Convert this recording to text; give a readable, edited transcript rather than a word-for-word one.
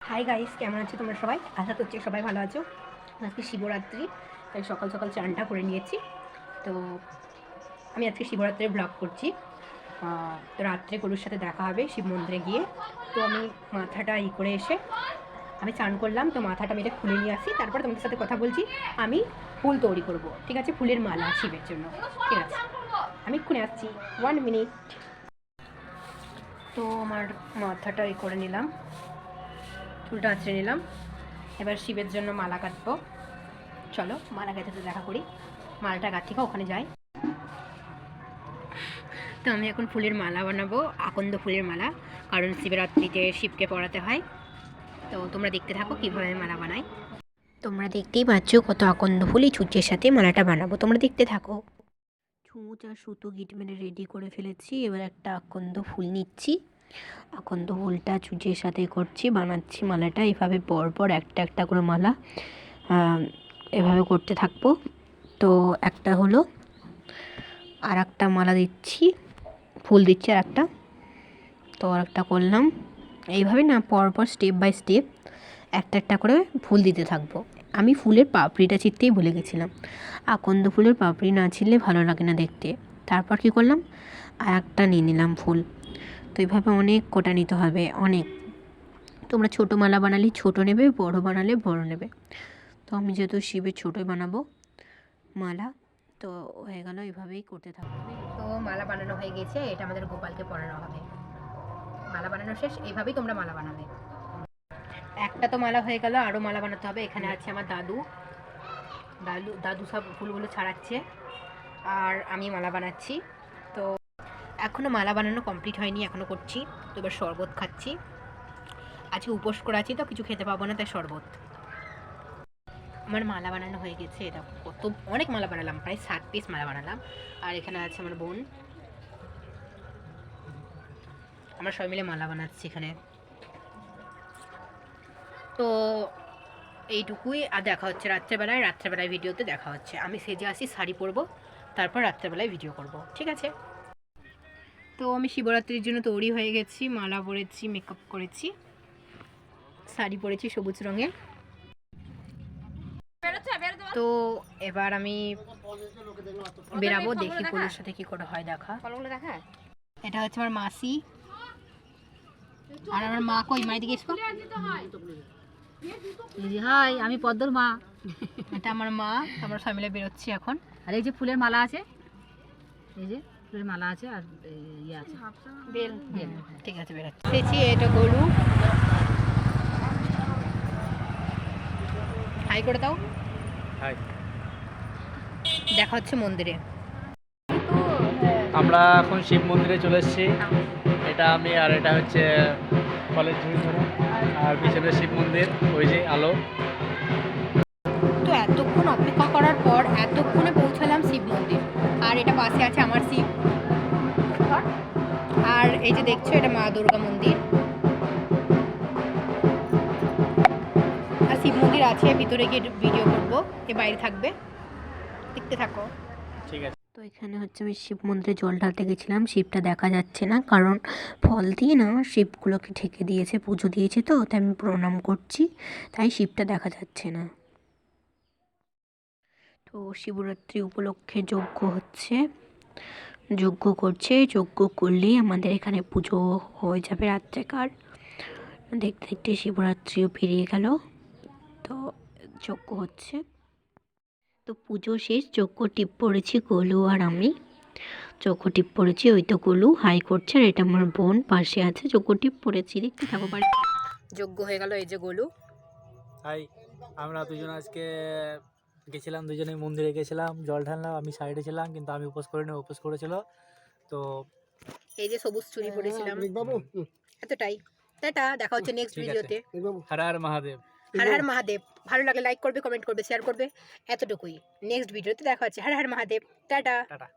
Hi guys, কেমন আছো তোমরা সবাই? আশা করছি সবাই ভালো আছো। আজকে শিবরাত্রি, তাই সকাল সকাল চানটা করে নিয়েছি। তো আমি আজকে শিবরাত্রির ব্লগ করছি। তো রাত্রে গরুর সাথে দেখা হবে শিব মন্দিরে গিয়ে। তো আমি মাথাটা করে এসে আমি চান করলাম, তো মাথাটা আমি এটা খুলে নিয়ে আসি, তারপর তোমাদের সাথে কথা বলছি। আমি ফুল তৈরি করব, ঠিক আছে? ফুলের মালা শিবের জন্য, ঠিক আছে? আমি এক্ষুনি আসছি, 1 মিনিট। তো আমার মাথাটা করে নিলাম, চুলটা আঁচড়ে নিলাম। এবার শিবের জন্য মালা কাটবো। চলো মালা গাঁথাতে দেখা করি, মালাটা গাঁথিকা ওখানে যাই। তো আমি এখন ফুলের মালা বানাবো, আকন্দ ফুলের মালা, কারণ শিবরাত্রিতে শিবকে পড়াতে হয়। তো তোমরা দেখতে থাকো কীভাবে মালা বানাই। তোমরা দেখতেই পাচ্ছ কত আকন্দ ফুল এই ছুঁচের সাথে মালাটা বানাবো, তোমরা দেখতে থাকো। ছুঁচ আর সুতো গিট মেরে রেডি করে ফেলেছি। এবার একটা আকন্দ ফুল নিচ্ছি, আকন্দ ফুলটা ছুঁচের সাথে করছি, বানাচ্ছি মালাটা। এভাবে পরপর একটা একটা করে মালা এভাবে করতে থাকবো। তো একটা হলো, আর একটা মালা দিচ্ছি, ফুল দিচ্ছি আর একটা। তো আর একটা করলাম। এইভাবে না পরপর স্টেপ বাই স্টেপ একটা একটা করে ফুল দিতে থাকবো। আমি ফুলের পাপড়িটা ছিঁড়তেই ভুলে গেছিলাম। আকন্দ ফুলের পাপড়ি না ছিঁড়লে ভালো লাগে না দেখতে। তারপর কী করলাম, আর একটা নিয়ে নিলাম ফুল। তো এইভাবে অনেক কটা নিতে হবে, অনেক। তোমরা ছোটো মালা বানালে ছোটো নেবে, বড় বানালে বড় নেবে। তো আমি যেহেতু শিবের ছোটোই বানাবো মালা, তো হয়ে গেল, এইভাবেই করতে থাকবো। তো মালা বানানো হয়ে গেছে, এটা আমাদের গোপালকে পরানো হবে। মালা বানানো শেষ, এইভাবেই তোমরা মালা বানাবে। একটা তো মালা হয়ে গেল, আরও মালা বানাতে হবে। এখানে আছে আমার দাদু দাদু দাদু সব ফুলগুলো ছাড়াচ্ছে, আর আমি মালা বানাচ্ছি। তো এখনও মালা বানানো কমপ্লিট হয়নি, এখনও করছি। তো এবার শরবত খাচ্ছি। আজকে উপোস করে আছি, তো কিছু খেতে পাবো না, তাই শরবত। আমার মালা বানানো হয়ে গেছে, এটা কত অনেক মালা বানালাম, প্রায় 7 পিস মালা বানালাম। আর এখানে আছে আমার বোন, আমরা সবাই মিলে মালা বানাচ্ছি এখানে। তো এইটুকুই, আর দেখা হচ্ছে রাত্রেবেলায় ভিডিওতে দেখা হচ্ছে। আমি সেজে আসি, শাড়ি পরবো, তারপর রাত্রেবেলায় ভিডিও করব, ঠিক আছে? তো আমি শিবরাত্রির জন্য তৈরি হয়ে গেছি, মালা পরেছি, মেকআপ করেছি, শাড়ি পরেছি সবুজ রঙের। তো এবার আমি বেরাবো, দেখি কোলের সাথে কি করে হয় দেখা। এটা হচ্ছে আমার মাসি, আর আমার মা কই? মাই দিকে এসো। হাই, আমি পদ্মর মা। এটা আমার মা। আমরা সবাই মিলে বেরোচ্ছি এখন। আর এই যে ফুলের মালা আছে, এই যে ফুলের মালা আছে, আর ইয়ে আছে বেল। ঠিক আছে, বেরোচ্ছি। এটা গরু, হাই করে দাও। হাই। দেখা হচ্ছে মন্দিরে। আমরা এখন শিব মন্দিরে চলে এসেছি। এটা আমি, আর এটা হচ্ছে কলেজ ঝুড়ি ধরে, আর পিছনে শিব মন্দির, ওই যে আলো। তো এতক্ষণ অপেক্ষা করার পর এতক্ষণে পৌঁছালাম শিব মন্দির। আর এটা পাশে আছে আমার শিব, আর এই যে দেখছো এটা মা দুর্গা মন্দির। আর শিব মন্দির আছে, ভিতরে গিয়ে ভিডিও করবো, এ বাইরে থাকবে, দেখতে থাকো। ঠিক আছে। তো এখানে হচ্ছে আমি শিব মন্দিরে জল ঢালতে গেছিলাম। শিবটা দেখা যাচ্ছে না, কারণ ফল দিয়ে না শিবগুলোকে ঢেকে দিয়েছে, পুজো দিয়েছে, তো তাই আমি প্রণাম করছি, তাই শিবটা দেখা যাচ্ছে না। তো শিবরাত্রি উপলক্ষে যজ্ঞ হচ্ছে, যজ্ঞ করছে। যজ্ঞ করলেই আমাদের এখানে পুজো হয়ে যাবে রাত্রেকার। দেখতে দেখতে শিবরাত্রিও পেরিয়ে গেল। তো যজ্ঞ হচ্ছে, তো পুজো শেষ, যজ্ঞ টিপ পড়েছি গোলু আর আমি। যজ্ঞ টিপ পড়েছি, ওই তো গোলু হাই করছে, আর এটা আমার বোন পাশে আছে, যজ্ঞ টিপ পড়েছি, দেখতে থাকো বাড়ি। যজ্ঞ হয়ে গেল, এই যে গোলু। হাই। আমরা দুজন আজকে গেছিলাম, দুজনেই মন্দিরে গেছিলাম, জল ঢাললাম। আমি সাইডে ছিলাম, কিন্তু আমি উপোস করিনি, উপোস করেছিল। তো এই যে সবুজ চুড়ি পরেছিলাম, এতটাই। টাটা, দেখা হচ্ছে নেক্সট ঠিক আছে। ভিডিওতে। হর হর মহাদেব। হর হর মহাদেব। ভালো লাগলে লাইক করবে, কমেন্ট করবে, শেয়ার করবে, এতটুকুই। নেক্সট ভিডিওতে দেখা হচ্ছে। হর হর মহাদেব, টাটা। টাটা।